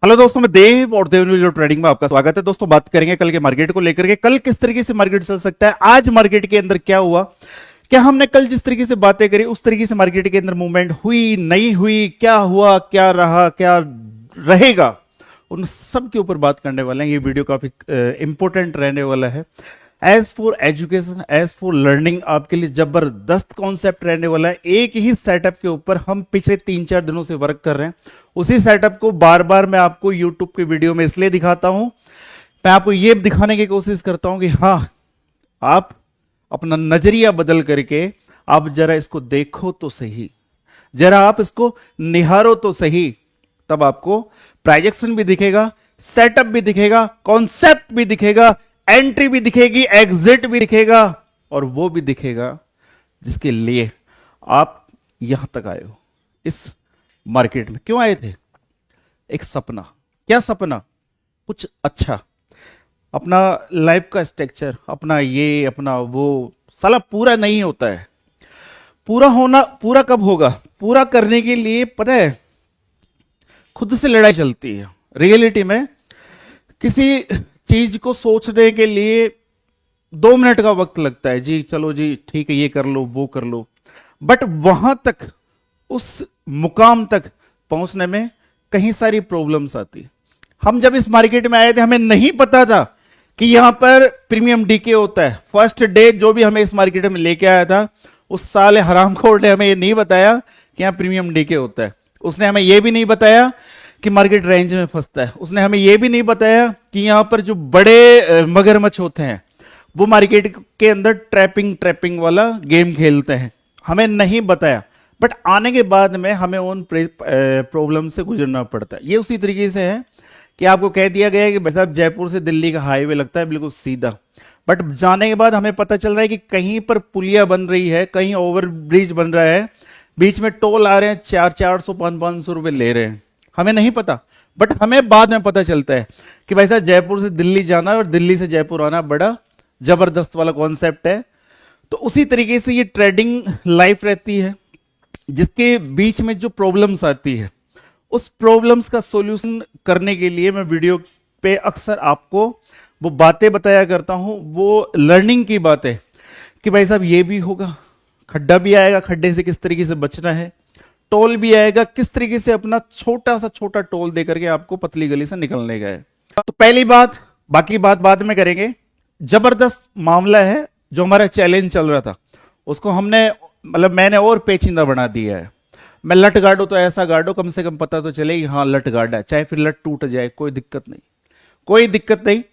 Hello दोस्तों, मैं देव और देव न्यूज ट्रेडिंग में आपका स्वागत है। दोस्तों, बात करेंगे कल के मार्केट को लेकर के। कल किस तरीके से मार्केट चल सकता है, आज मार्केट के अंदर क्या हुआ, क्या हमने कल जिस तरीके से बातें करी उस तरीके से मार्केट के अंदर मूवमेंट हुई नहीं हुई, क्या हुआ क्या रहा क्या रहेगा, उन सब के ऊपर बात करने वाले हैं। ये वीडियो काफी इंपॉर्टेंट रहने वाला है। Edge for education, edge for learning, आपके लिए जबरदस्त कॉन्सेप्ट रहने वाला है। एक ही सेटअप के ऊपर हम पिछले 3-4 दिनों से वर्क कर रहे हैं। उसी सेटअप को बार बार मैं आपको यूट्यूब के वीडियो में इसलिए दिखाता हूं, मैं आपको ये दिखाने की कोशिश करता हूं कि हाँ, आप अपना नजरिया बदल करके आप जरा इसको देखो तो सही, जरा आप इसको निहारो तो सही, तब आपको प्राइजेक्शन भी दिखेगा, सेटअप भी दिखेगा, कॉन्सेप्ट भी दिखेगा, एंट्री भी दिखेगी, एग्जिट भी दिखेगा, और वो भी दिखेगा जिसके लिए आप यहां तक आए हो। इस मार्केट में क्यों आए थे? एक सपना। क्या सपना? कुछ अच्छा, अपना लाइफ का स्ट्रक्चर, अपना ये अपना वो, साला पूरा नहीं होता है। पूरा होना, पूरा कब होगा? पूरा करने के लिए पता है खुद से लड़ाई चलती है। रियलिटी में किसी चीज को सोचने के लिए 2 मिनट का वक्त लगता है। जी चलो जी ठीक है, ये कर लो वो कर लो, बट वहां तक, उस मुकाम तक पहुंचने में कहीं सारी प्रॉब्लम्स आती। हम जब इस मार्केट में आए थे हमें नहीं पता था कि यहां पर प्रीमियम डीके होता है। फर्स्ट डे जो भी हमें इस मार्केट में लेके आया था, उस साले हरामखोर ने हमें ये नहीं बताया कि यहां प्रीमियम डीके होता है। उसने हमें यह भी नहीं बताया कि मार्केट रेंज में फंसता है। उसने हमें यह भी नहीं बताया कि यहां पर जो बड़े मगरमच्छ होते हैं वो मार्केट के अंदर ट्रैपिंग वाला गेम खेलते हैं। हमें नहीं बताया, बट आने के बाद में हमें उन प्रॉब्लम से गुजरना पड़ता है। ये उसी तरीके से है कि आपको कह दिया गया है कि भाई साहब जयपुर से दिल्ली का हाईवे लगता है बिल्कुल सीधा, बट जाने के बाद हमें पता चल रहा है कि कहीं पर पुलिया बन रही है, कहीं ओवर ब्रिज बन रहा है, बीच में टोल आ रहे हैं, 400-400 500-500 रुपए ले रहे हैं। हमें नहीं पता, बट हमें बाद में पता चलता है कि भाई साहब जयपुर से दिल्ली जाना और दिल्ली से जयपुर आना बड़ा जबरदस्त वाला कॉन्सेप्ट है। तो उसी तरीके से ये ट्रेडिंग लाइफ रहती है, जिसके बीच में जो प्रॉब्लम्स आती है उस प्रॉब्लम्स का सॉल्यूशन करने के लिए मैं वीडियो पे अक्सर आपको वो बातें बताया करता हूं, वो लर्निंग की बातें, कि भाई साहब ये भी होगा, खड्डा भी आएगा, खड्डे से किस तरीके से बचना है, टोल भी आएगा, किस तरीके से अपना छोटा टोल देकर के आपको पतली गली से निकलने का है। तो पहली बात, बाकी बात बाद में करेंगे। जबरदस्त मामला है जो हमारा चैलेंज चल रहा था, उसको हमने मतलब मैंने और पेचीदा बना दिया है। मैं लट गाड़ू तो ऐसा गाड़ू कम से कम पता तो चले कि हाँ लट गाड़ा है, चाहे फिर लट टूट जाए, कोई दिक्कत नहीं, कोई दिक्कत नहीं।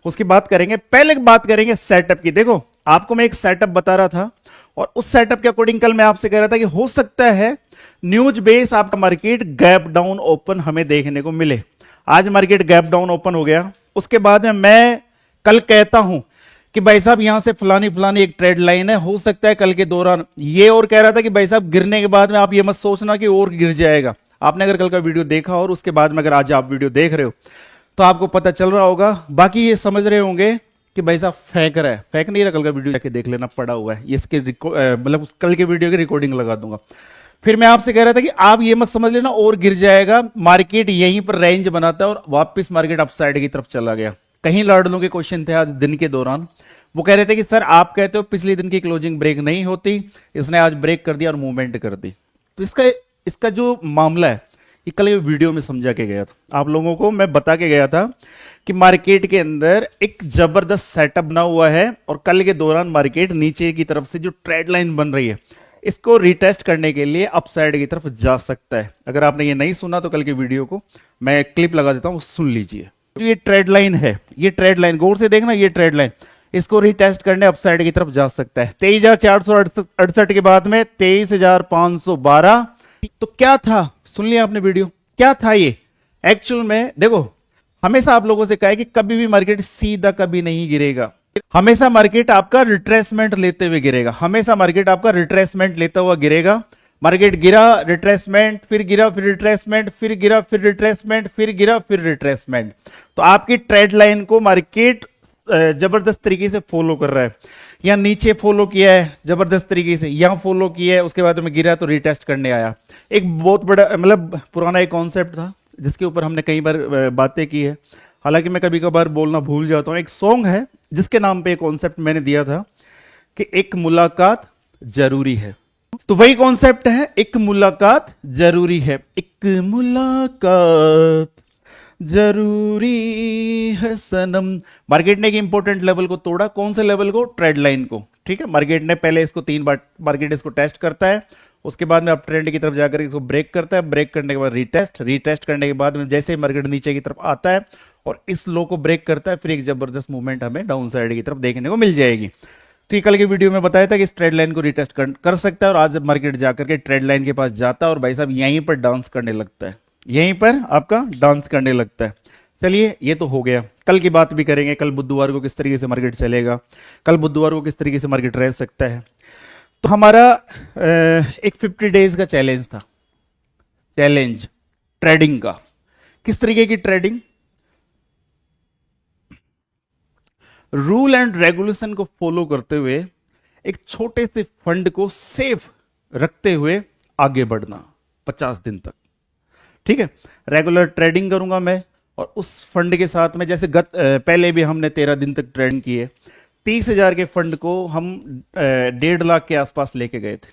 उसकी बात करेंगे। पहले बात करेंगे सेटअप की। देखो, आपको मैं एक सेटअप बता रहा था और उस सेटअप के अकॉर्डिंग कल मैं आपसे कह रहा था कि हो सकता है न्यूज बेस आपका मार्केट गैप डाउन ओपन हमें देखने को मिले। आज मार्केट गैप डाउन ओपन हो गया। उसके बाद में मैं कल कहता हूं कि भाई साहब यहां से फलानी एक ट्रेड लाइन है, हो सकता है कल के दौरान ये, और कह रहा था कि भाई साहब गिरने के बाद में आप ये मत सोचना कि और गिर जाएगा। आपने अगर कल का वीडियो देखा और उसके बाद में अगर आज आप वीडियो देख रहे हो तो आपको पता चल रहा होगा। बाकी ये समझ रहे होंगे कि भाई साहब फेंक रहा है, फेंक नहीं रहा। कल का वीडियो जाके देख लेना, पड़ा हुआ है, इसके मतलब कल के वीडियो की रिकॉर्डिंग लगा दूंगा। फिर मैं आपसे कह रहा था कि आप ये मत समझ लेना और गिर जाएगा, मार्केट यहीं पर रेंज बनाता है और वापस मार्केट अपसाइड की तरफ चला गया। कहीं लड़नों के क्वेश्चन थे आज दिन के दौरान, वो कह रहे थे कि सर आप कहते हो पिछले दिन की क्लोजिंग ब्रेक नहीं होती, इसने आज ब्रेक कर दिया और मूवमेंट कर दी। तो इसका जो मामला है ये कल वीडियो में समझा के गया था, आप लोगों को मैं बता के गया था कि मार्केट के अंदर एक जबरदस्त सेटअप बना हुआ है और कल के दौरान मार्केट नीचे की तरफ से जो ट्रेड लाइन बन रही है इसको रिटेस्ट करने के लिए अपसाइड की तरफ जा सकता है। अगर आपने ये नहीं सुना तो कल के वीडियो को मैं क्लिप लगा देता हूं, सुन लीजिए। तो ये ट्रेड लाइन है, ये ट्रेड लाइन गौर से देखना, ये ट्रेड लाइन इसको रिटेस्ट करने अपसाइड की तरफ जा सकता है। 23,468 के बाद में 23,512। तो क्या था, सुन लिया आपने वीडियो, क्या था ये एक्चुअल में? देखो, हमेशा आप लोगों से कहा है कि कभी भी मार्केट सीधा कभी नहीं गिरेगा, हमेशा मार्केट आपका रिट्रेसमेंट लेते हुए गिरेगा, हमेशा मार्केट आपका रिट्रेसमेंट लेता हुआ गिरेगा। मार्केट गिरा, रिट्रेसमेंट, फिर गिरा, फिर रिट्रेसमेंट, फिर गिरा, फिर रिट्रेसमेंट, फिर गिरा, फिर रिट्रेसमेंट। तो आपकी ट्रेड लाइन को मार्केट जबरदस्त तरीके से फॉलो कर रहा है। यहां नीचे फॉलो किया है जबरदस्त तरीके से, यहां फॉलो किया है, उसके बाद में गिरा तो रिटेस्ट करने आया। एक बहुत बड़ा मतलब पुराना एक कॉन्सेप्ट था, जिसके ऊपर हमने कई बार बातें की है, हालांकि मैं कभी कभार बोलना भूल जाता हूं। एक सॉन्ग है जिसके नाम पे एक कॉन्सेप्ट मैंने दिया था कि एक मुलाकात जरूरी है। तो वही कॉन्सेप्ट है, एक मुलाकात जरूरी है, एक मुलाकात जरूरी है सनम। मार्केट ने एक इंपॉर्टेंट लेवल को तोड़ा। कौन से लेवल को? ट्रेड लाइन को। ठीक है, मार्केट ने पहले इसको 3 बार मार्केट इसको टेस्ट करता है, उसके बाद में अप ट्रेंड की तरफ जाकर इसको ब्रेक करता है, ब्रेक करने के बाद रीटेस्ट करने के बाद में जैसे ही मार्केट नीचे की तरफ आता है और इस लो को ब्रेक करता है, फिर एक जबरदस्त मूवमेंट हमें डाउन साइड की तरफ देखने को मिल जाएगी। तो ये कल के वीडियो में बताया था कि इस ट्रेड लाइन को रिटेस्ट कर सकता है, और आज जब मार्केट जाकर के ट्रेड लाइन के पास जाता है और भाई साहब यहीं पर डांस करने लगता है, यहीं पर आपका डांस करने लगता है। चलिए, ये तो हो गया। कल की बात भी करेंगे, कल बुधवार को किस तरीके से मार्केट चलेगा, कल बुधवार को किस तरीके से मार्केट रह सकता है। तो हमारा एक 50 डेज का चैलेंज था, चैलेंज ट्रेडिंग का। किस तरीके की ट्रेडिंग? रूल एंड रेगुलेशन को फॉलो करते हुए एक छोटे से फंड को सेफ रखते हुए आगे बढ़ना 50 दिन तक। ठीक है, रेगुलर ट्रेडिंग करूंगा मैं, और उस फंड के साथ में जैसे पहले भी हमने 13 दिन तक ट्रेडिंग की है। 30,000 के फंड को हम 1.5 लाख के आसपास लेके गए थे।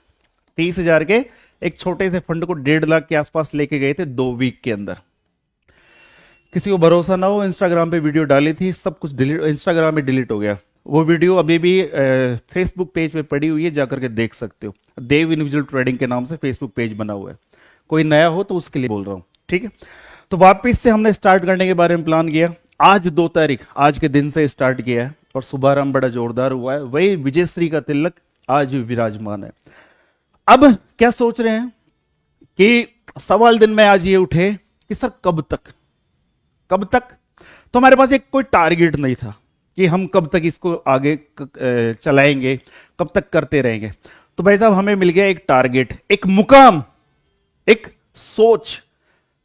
30,000 के एक छोटे से फंड को 1.5 लाख के आसपास लेके गए थे 2 वीक के अंदर। किसी को भरोसा ना हो, इंस्टाग्राम पे वीडियो डाली थी, सब कुछ डिलीट, इंस्टाग्राम में डिलीट हो गया। वो वीडियो अभी भी फेसबुक पेज पे पड़ी हुई है, जाकर के देख सकते हो। देव इंडिविजुअल ट्रेडिंग के नाम से फेसबुक पेज बना हुआ है, कोई नया हो तो उसके लिए बोल रहा हूं। ठीक है, तो वापिस से हमने स्टार्ट करने के बारे में प्लान किया। आज 2 तारीख, आज के दिन से स्टार्ट किया है और शुभारंभ बड़ा जोरदार हुआ है। वही विजयश्री का तिलक आज भी विराजमान है। अब क्या सोच रहे हैं कि सवाल दिन में आज ये उठे कि सर कब तक, कब तक? तो हमारे पास एक कोई टारगेट नहीं था कि हम कब तक इसको आगे चलाएंगे, कब तक करते रहेंगे। तो भाई साहब हमें मिल गया एक टारगेट, एक मुकाम, एक सोच,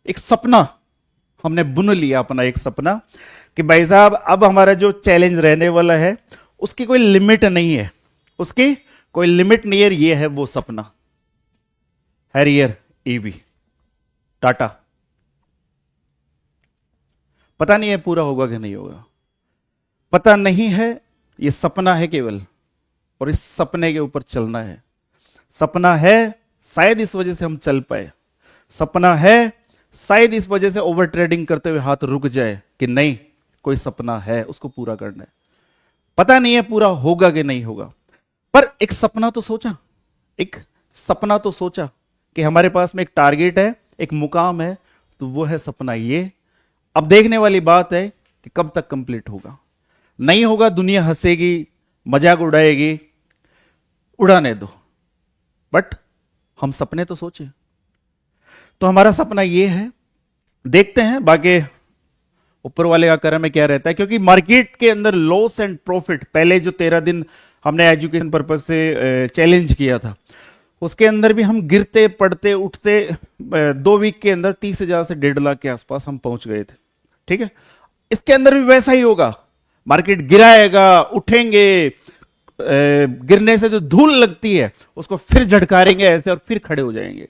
एक सपना। हमने बुन लिया अपना एक सपना कि भाई साहब अब हमारा जो चैलेंज रहने वाला है उसकी कोई लिमिट नहीं है, उसकी कोई लिमिट नहीं है। ये है वो सपना, हैरियर ईवी टाटा। पता नहीं है पूरा होगा कि नहीं होगा, पता नहीं है। ये सपना है केवल, और इस सपने के ऊपर चलना है। सपना है, शायद इस वजह से हम चल पाए। सपना है, शायद इस वजह से ओवर ट्रेडिंग करते हुए हाथ रुक जाए कि नहीं, कोई सपना है, उसको पूरा करना है। पता नहीं है पूरा होगा कि नहीं होगा, पर एक सपना तो सोचा, एक सपना तो सोचा कि हमारे पास में एक टारगेट है, एक मुकाम है, तो वो है सपना ये। अब देखने वाली बात है कि कब तक कंप्लीट होगा। नहीं होगा, दुनिया हंसेगी, मजाक उड़ाएगी, उड़ाने दो, बट हम सपने तो सोचे। तो हमारा सपना ये है, देखते हैं बाकी ऊपर वाले का करम में क्या रहता है। क्योंकि मार्केट के अंदर लॉस एंड प्रॉफिट, पहले जो 13 दिन हमने एजुकेशन पर्पज से चैलेंज किया था, उसके अंदर भी हम गिरते पड़ते उठते 2 वीक के अंदर 30,000 से 1.5 लाख के आसपास हम पहुंच गए थे। ठीक है, इसके अंदर भी वैसा ही होगा। मार्केट गिराएगा, उठेंगे, गिरने से जो धूल लगती है उसको फिर झटकारेंगे ऐसे और फिर खड़े हो जाएंगे।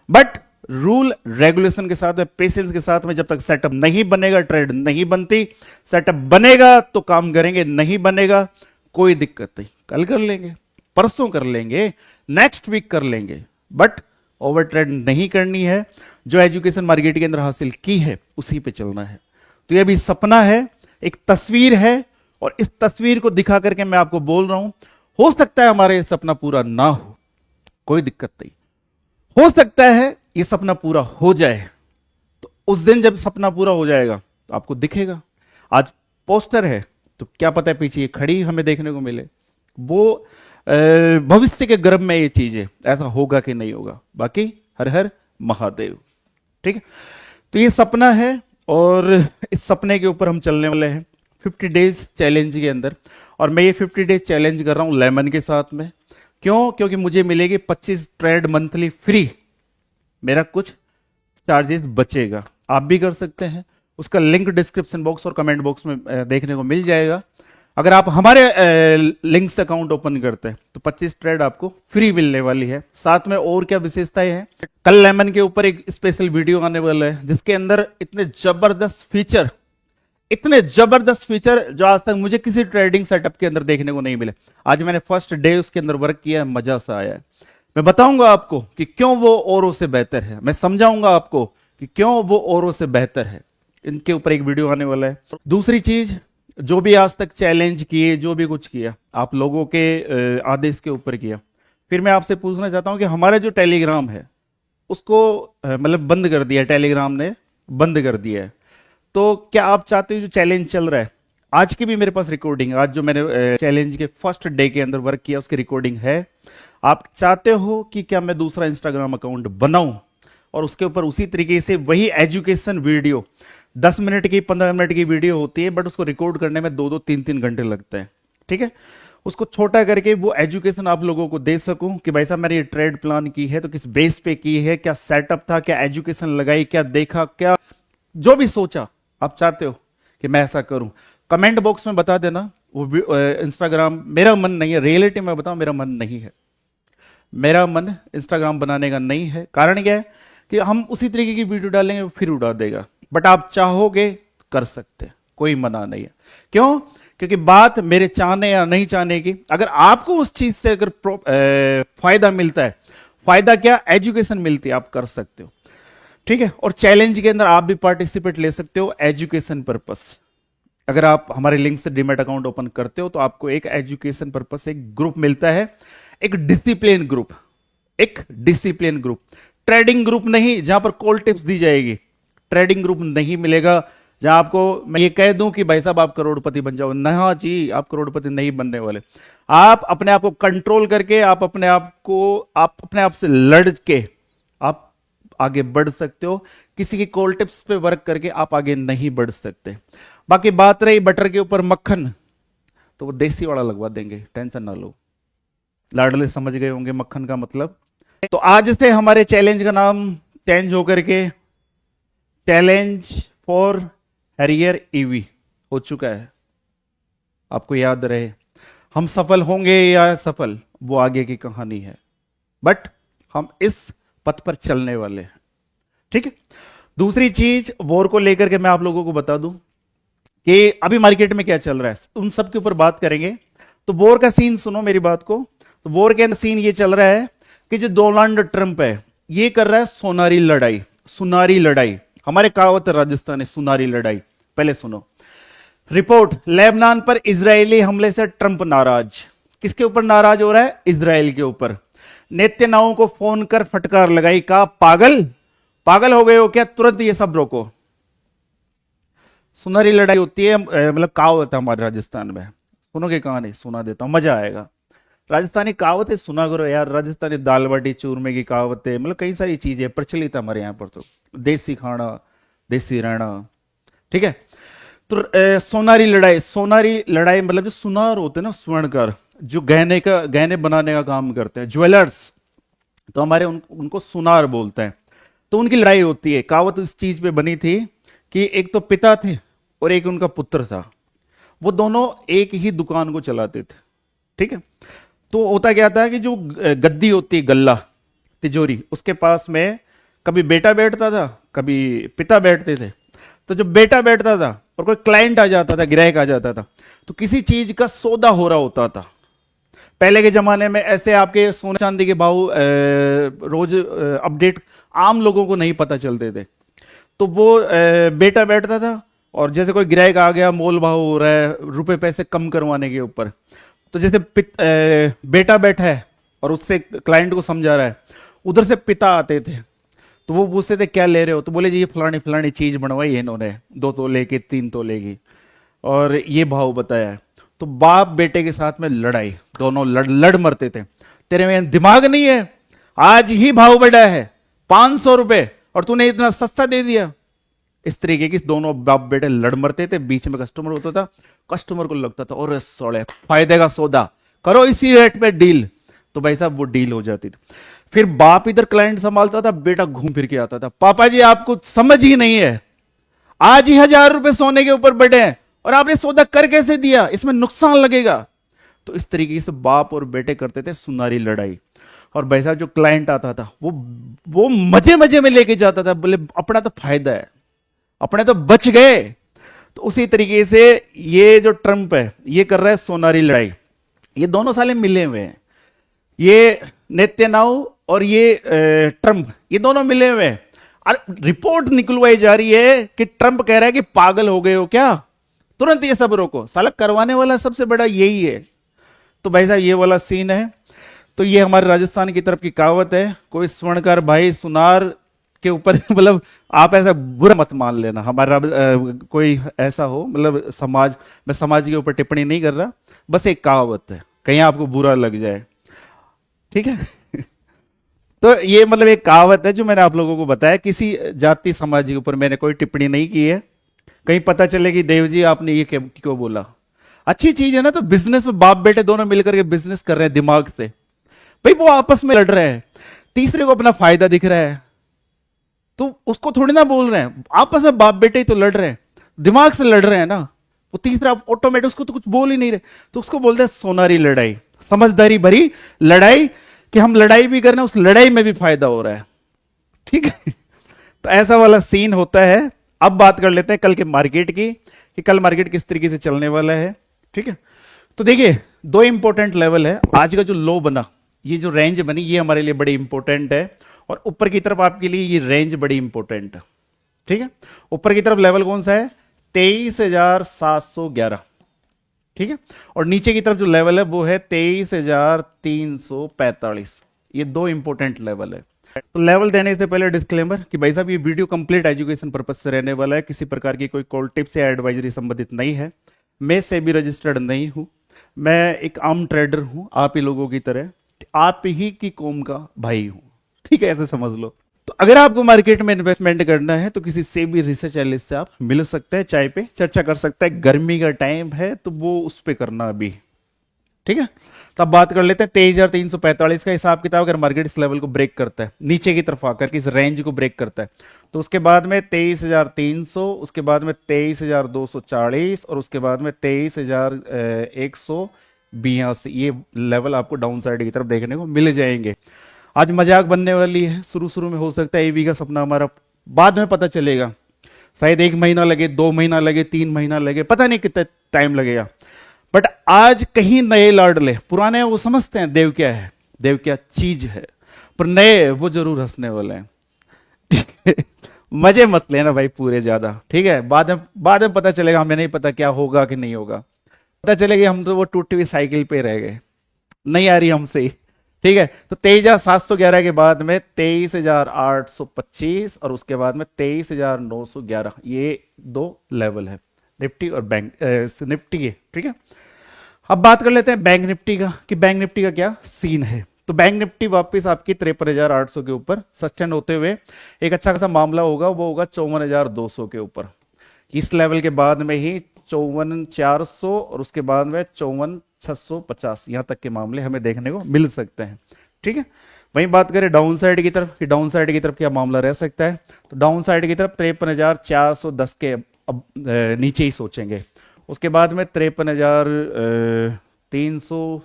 बट रूल रेगुलेशन के साथ में, पेशेंस के साथ में, जब तक सेटअप नहीं बनेगा ट्रेड नहीं बनती। सेटअप बनेगा तो काम करेंगे, नहीं बनेगा कोई दिक्कत नहीं, कल कर लेंगे, परसों कर लेंगे, नेक्स्ट वीक कर लेंगे, बट ओवर ट्रेड नहीं करनी है। जो एजुकेशन मार्केट के अंदर हासिल की है उसी पे चलना है। तो ये भी सपना है, एक तस्वीर है, और इस तस्वीर को दिखा करके मैं आपको बोल रहा हूं, हो सकता है हमारा ये सपना पूरा ना हो, कोई दिक्कत नहीं। हो सकता है ये सपना पूरा हो जाए, तो उस दिन जब सपना पूरा हो जाएगा तो आपको दिखेगा। आज पोस्टर है तो क्या पता है पीछे ये खड़ी हमें देखने को मिले। वो भविष्य के गर्भ में ये चीजें ऐसा होगा कि नहीं होगा। बाकी हर हर महादेव। ठीक है, तो ये सपना है और इस सपने के ऊपर हम चलने वाले हैं 50 डेज चैलेंज के अंदर। और मैं ये 50 डेज चैलेंज कर रहा हूं लेमन के साथ में। क्यों? क्योंकि मुझे मिलेगी 25 ट्रेड मंथली फ्री। मेरा कुछ चार्जेस बचेगा, आप भी कर सकते हैं। उसका लिंक डिस्क्रिप्शन बॉक्स और कमेंट बॉक्स में देखने को मिल जाएगा। अगर आप हमारे लिंक से अकाउंट ओपन करते हैं तो 25 ट्रेड आपको फ्री मिलने वाली है। साथ में और क्या विशेषताएं हैं, कल लेमन के ऊपर एक स्पेशल वीडियो आने वाला है जिसके अंदर इतने जबरदस्त फीचर जो आज तक मुझे किसी ट्रेडिंग सेटअप के अंदर देखने को नहीं मिले। आज मैंने फर्स्ट डे उसके अंदर वर्क किया, मजा सा आया है। मैं बताऊंगा आपको कि क्यों वो औरों से बेहतर है, मैं समझाऊंगा आपको कि क्यों वो औरों से बेहतर है। इनके ऊपर एक वीडियो आने वाला है। दूसरी चीज, जो भी आज तक चैलेंज किए, जो भी कुछ किया, आप लोगों के आदेश के ऊपर किया। फिर मैं आपसे पूछना चाहता हूं कि हमारा जो टेलीग्राम है उसको मतलब बंद कर दिया, टेलीग्राम ने बंद कर दिया है। तो क्या आप चाहते हो जो चैलेंज चल रहा है, आज की भी मेरे पास रिकॉर्डिंग, आज जो मैंने चैलेंज के फर्स्ट डे के अंदर वर्क किया उसकी रिकॉर्डिंग है। आप चाहते हो कि क्या मैं दूसरा इंस्टाग्राम अकाउंट बनाऊं और उसके ऊपर उसी तरीके से वही एजुकेशन वीडियो, 10 मिनट की 15 मिनट की वीडियो होती है बट उसको रिकॉर्ड करने में 2-2 3-3 घंटे लगते हैं, ठीक है, उसको छोटा करके वो एजुकेशन आप लोगों को दे सकूं कि भाई साहब मैंने ये ट्रेड प्लान की है तो किस बेस पे की है, क्या सेटअप था, क्या एजुकेशन लगाई, क्या देखा, क्या जो भी सोचा आप चाहते हो कि मैं ऐसा करूं, कमेंट बॉक्स में बता देना। वो इंस्टाग्राम मेरा मन नहीं है, रियलिटी में बताऊं मेरा मन नहीं है, मेरा मन इंस्टाग्राम बनाने का नहीं है। कारण क्या है कि हम उसी तरीके की वीडियो डालेंगे फिर उड़ा देगा, बट आप चाहोगे कर सकते, कोई मना नहीं है। क्यों? क्योंकि बात मेरे चाहने या नहीं चाहने की, अगर आपको उस चीज से अगर फायदा मिलता है, फायदा क्या, एजुकेशन मिलती है, आप कर सकते हो, ठीक है। और चैलेंज के अंदर आप भी पार्टिसिपेट ले सकते हो एजुकेशन पर्पस। अगर आप हमारे लिंक से डीमैट अकाउंट ओपन करते हो तो आपको एक एजुकेशन पर्पस एक ग्रुप मिलता है, एक डिसिप्लिन ग्रुप, ट्रेडिंग ग्रुप नहीं जहां पर कॉल टिप्स दी जाएगी, ट्रेडिंग ग्रुप नहीं मिलेगा जहां आपको मैं ये कह दूं कि भाई साहब आप करोड़पति बन जाओ। ना जी, आप करोड़पति नहीं बनने वाले। आप अपने आप को कंट्रोल करके, आप अपने आप से लड़ के आप आगे बढ़ सकते हो। किसी की कॉल टिप्स पे वर्क करके आप आगे नहीं बढ़ सकते। बाकी बात रही बटर के ऊपर मक्खन, तो वो देसी वाला लगवा देंगे, टेंशन ना लो। लाडले समझ गए होंगे मक्खन का मतलब। तो आज से हमारे चैलेंज का नाम चेंज होकर के चैलेंज फॉर हैरियर ईवी हो चुका है। आपको याद रहे, हम सफल होंगे या असफल वो आगे की कहानी है, बट हम इस पथ पर चलने वाले हैं, ठीक है। दूसरी चीज वॉर को लेकर के मैं आप लोगों को बता दूं कि अभी मार्केट में क्या चल रहा है, उन सब के ऊपर बात करेंगे। तो वॉर का सीन सुनो मेरी बात को। तो वॉर के सीन ये चल रहा है कि जो डोनाल्ड ट्रंप है ये कर रहा है सुनारी लड़ाई। हमारे कहावत है राजस्थानी, सुनारी लड़ाई। पहले सुनो रिपोर्ट, लेबनान पर इजरायली हमले से ट्रंप नाराज। किसके ऊपर नाराज हो रहा है? इजराइल के ऊपर। नेतन्याहू को फोन कर फटकार लगाई, कहा पागल हो गए हो क्या, तुरंत ये सब रोको। सुनारी लड़ाई होती है, मतलब कहावत है हमारे राजस्थान में। सुनोगे कहानी? सुना देता हूं, मजा आएगा। राजस्थानी कहावतें सुना करो यार, राजस्थानी दाल बाटी चूरमे की कहावतें, मतलब कई सारी चीजें प्रचलित है हमारे यहाँ पर। तो देसी खाना, देसी रहना, ठीक है। तो सोनारी लड़ाई मतलब जो सुनार होते हैं ना, स्वर्णकार, जो गहने बनाने का काम करते हैं, ज्वेलर्स, तो हमारे उनको सुनार बोलते हैं। तो उनकी लड़ाई होती है। कहावत इस चीज पे बनी थी कि एक तो पिता थे और एक उनका पुत्र था, वो दोनों एक ही दुकान को चलाते थे, ठीक है। तो होता क्या था कि जो गद्दी होती है, गल्ला, तिजोरी, उसके पास में कभी बेटा बैठता था, कभी पिता बैठते थे। तो जब बेटा बैठता था और कोई क्लाइंट आ जाता था, ग्राहक आ जाता था, तो किसी चीज का सौदा हो रहा होता था। पहले के जमाने में ऐसे आपके सोने चांदी के भाव रोज अपडेट आम लोगों को नहीं पता चलते थे। तो वो बेटा बैठता था और जैसे कोई ग्राहक आ गया, मोल भाव हो रहा है, रुपए पैसे कम करवाने के ऊपर, तो जैसे बेटा बैठा है और उससे क्लाइंट को समझा रहा है, उधर से पिता आते थे। तो वो पूछते थे क्या ले रहे हो, तो बोले जी ये फलानी चीज बनवाई है इन्होंने, 2 तोले की 3 तोले की, और ये भाव बताया है। तो बाप बेटे के साथ में लड़ाई, दोनों लड़ मरते थे। तेरे में दिमाग नहीं है, आज ही भाव बढ़ा है 500 रुपए और तूने इतना सस्ता दे दिया। इस तरीके की दोनों बाप बेटे लड़ मरते थे। बीच में कस्टमर होता था, कस्टमर को लगता था और सोड़े फायदे का सौदा करो, इसी रेट पे डील। तो भाई साहब वो डील हो जाती थी। फिर बाप इधर क्लाइंट संभालता था, बेटा घूम फिर के आता था, पापा जी आपको समझ ही नहीं है, आज ही 1000 रुपए सोने के ऊपर बढ़े हैं और आपने सौदा कर कैसे दिया, इसमें नुकसान लगेगा। तो इस तरीके से बाप और बेटे करते थे सुनारी लड़ाई। और भाई साहब जो क्लाइंट आता था वो मजे मजे में लेके जाता था, बोले अपना तो फायदा है, अपने तो बच गए। तो उसी तरीके से ये जो ट्रंप है ये कर रहा है सोनारी लड़ाई। ये दोनों साले मिले हुए हैं, ये नेतन्याहू और ये ट्रंप, ये दोनों मिले हुए हैं। और रिपोर्ट निकलवाई जा रही है कि ट्रंप कह रहा है कि पागल हो गए हो क्या, तुरंत ये सब रोको, साला करवाने वाला सबसे बड़ा यही है। तो भाई साहब ये वाला सीन है। तो ये हमारे राजस्थान की तरफ की कहावत है, कोई स्वर्णकार भाई सुनार के ऊपर मतलब आप ऐसा बुरा मत मान लेना, हमारा कोई ऐसा हो, मतलब समाज, मैं समाज के ऊपर टिप्पणी नहीं कर रहा, बस एक कहावत है, कहीं आपको बुरा लग जाए, ठीक है। तो ये मतलब एक कहावत है जो मैंने आप लोगों को बताया, किसी जाति समाज के ऊपर मैंने कोई टिप्पणी नहीं की है। कहीं पता चले कि देव जी आपने ये क्यों बोला। अच्छी चीज है ना। तो बिजनेस में बाप बेटे दोनों मिलकर के बिजनेस कर रहे हैं दिमाग से, भाई वो आपस में लड़ रहे हैं, तीसरे को अपना फायदा दिख रहा है, तो उसको थोड़ी ना बोल रहे हैं, आपस में बाप बेटे ही तो लड़ रहे हैं, दिमाग से लड़ रहे हैं ना। वो तीसरा ऑटोमेटिक उसको तो कुछ बोल ही नहीं रहे, तो उसको बोलते हैं सोनारी लड़ाई, समझदारी भरी लड़ाई, कि हम लड़ाई भी कर रहे हैं, उस लड़ाई में भी फायदा हो रहा है, ठीक है। तो ऐसा वाला सीन होता है। अब बात कर लेते हैं कल के मार्केट की, कि कल मार्केट किस तरीके से चलने वाला है, ठीक है। तो देखिए दो इंपॉर्टेंट लेवल है। आज का जो लो बना, ये जो रेंज बनी, ये हमारे लिए बड़ी इंपॉर्टेंट है, और ऊपर की तरफ आपके लिए ये रेंज बड़ी इंपॉर्टेंट है, ठीक है। ऊपर की तरफ लेवल कौन सा है, 23,711, ठीक है। और नीचे की तरफ जो लेवल है वो है 23,345। ये दो इंपॉर्टेंट लेवल है। तो लेवल देने से पहले डिस्क्लेमर कि भाई साहब ये वीडियो कंप्लीट एजुकेशन पर्पज से रहने वाला है, किसी प्रकार की कोई कॉल टिप्स या एडवाइजरी संबंधित नहीं है। मैं सेबी रजिस्टर्ड नहीं हूं, मैं एक आम ट्रेडर हूं, आप ही लोगों की तरह, आप ही की कौम का भाई हूं, ठीक है, ऐसे समझ लो। तो अगर आपको मार्केट में इन्वेस्टमेंट करना है तो किसी सेबी रिसर्च एनालिस्ट से आप मिल सकते हैं, चाय पे चर्चा कर सकते हैं। गर्मी का टाइम है तो वो उस पे करना अभी, ठीक है। तो अब बात कर लेते हैं 23,345 का हिसाब किताब। अगर मार्केट इस लेवल को ब्रेक करता है, नीचे की तरफ आकर के इस रेंज को ब्रेक करता है, तो उसके बाद में 23,300, उसके बाद में 23,240 और उसके बाद में 23,182, ये लेवल आपको डाउन साइड की तरफ देखने को मिल जाएंगे। आज मजाक बनने वाली है, शुरू शुरू में हो सकता है एवी का सपना हमारा, बाद में पता चलेगा, शायद 1 महीना लगे, 2 महीना लगे, 3 महीना लगे, पता नहीं कितना टाइम लगेगा। बट आज कहीं नए लाडले, पुराने वो समझते हैं देव क्या है, देव क्या चीज है, पर नए वो जरूर हंसने वाले हैं, ठीक है। मजे मत लेना भाई पूरे ज्यादा, ठीक है। बाद में पता चलेगा, हमें नहीं पता क्या होगा कि नहीं होगा, पता चलेगा हम तो वो टूटी हुई साइकिल पे रह गए, नहीं आ रही हमसे ही, ठीक है। तो 23,711 के बाद में 23,825 और उसके बाद में 23,911, ये दो लेवल है निफ्टी और बैंक निफ्टी के, ठीक है। अब बात कर लेते हैं बैंक निफ्टी का, कि बैंक निफ्टी का क्या सीन है। तो बैंक निफ्टी वापस आपकी 53,800 के ऊपर सस्टेन होते हुए एक अच्छा खासा मामला होगा, वो होगा 54,200 के ऊपर। इस लेवल के बाद में ही 54,400 और उसके बाद में 54,650, यहां तक के मामले हमें देखने को मिल सकते हैं, ठीक है। वहीं बात करें डाउन साइड की तरफ, कि डाउन साइड की तरफ क्या मामला रह सकता है, तो डाउन साइड की तरफ 53,410 के अब नीचे ही सोचेंगे। उसके बाद में 53,300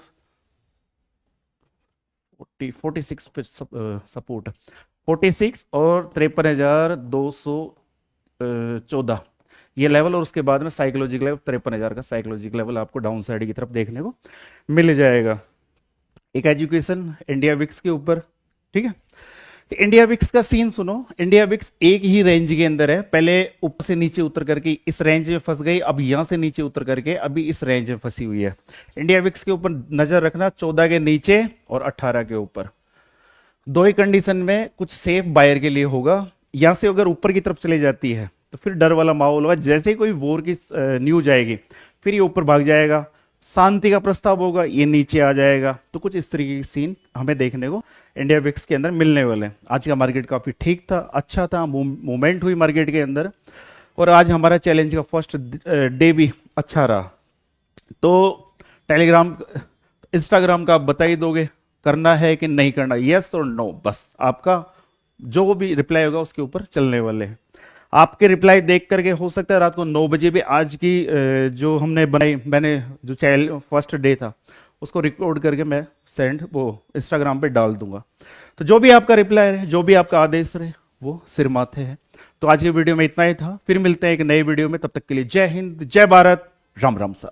46 पे सपोर्ट, 46 और 53,214 ये लेवल, और उसके बाद में साइकोलॉजिकल लेवल 53,000 का साइकोलॉजिकल लेवल आपको डाउन साइड की तरफ देखने को मिल जाएगा। एक एजुकेशन इंडिया विक्स के ऊपर, ठीक है। इंडिया विक्स का सीन सुनो। इंडिया विक्स एक ही रेंज के अंदर है, पहले ऊपर से नीचे उतर करके इस रेंज में फंस गई, अब यहां से नीचे उतर करके अभी इस रेंज में फंसी हुई है। इंडिया विक्स के ऊपर नजर रखना, 14 के नीचे और 18 के ऊपर। दो ही कंडीशन में कुछ सेफ बायर के लिए होगा, यहां से अगर ऊपर की तरफ चली जाती है तो फिर डर वाला माहौल होगा, जैसे ही कोई वॉर की न्यूज आएगी फिर ये ऊपर भाग जाएगा, शांति का प्रस्ताव होगा ये नीचे आ जाएगा। तो कुछ इस तरीके की सीन हमें देखने को इंडिया विक्स के अंदर मिलने वाले हैं। आज का मार्केट काफी ठीक था, अच्छा था, मूवमेंट हुई मार्केट के अंदर, और आज हमारा चैलेंज का फर्स्ट डे भी अच्छा रहा। तो टेलीग्राम इंस्टाग्राम का आप बता ही दोगे करना है कि नहीं करना, यस और नो, बस आपका जो भी रिप्लाई होगा उसके ऊपर चलने वाले हैं। आपके रिप्लाई देख करके हो सकता है रात को 9 बजे भी आज की जो हमने बनाई, मैंने जो चैनल फर्स्ट डे था उसको रिकॉर्ड करके मैं सेंड वो इंस्टाग्राम पे डाल दूंगा। तो जो भी आपका रिप्लाई रहे, जो भी आपका आदेश रहे, वो सिर माथे है। तो आज की वीडियो में इतना ही था, फिर मिलते हैं एक नए वीडियो में। तब तक के लिए जय हिंद, जय भारत, राम राम सा।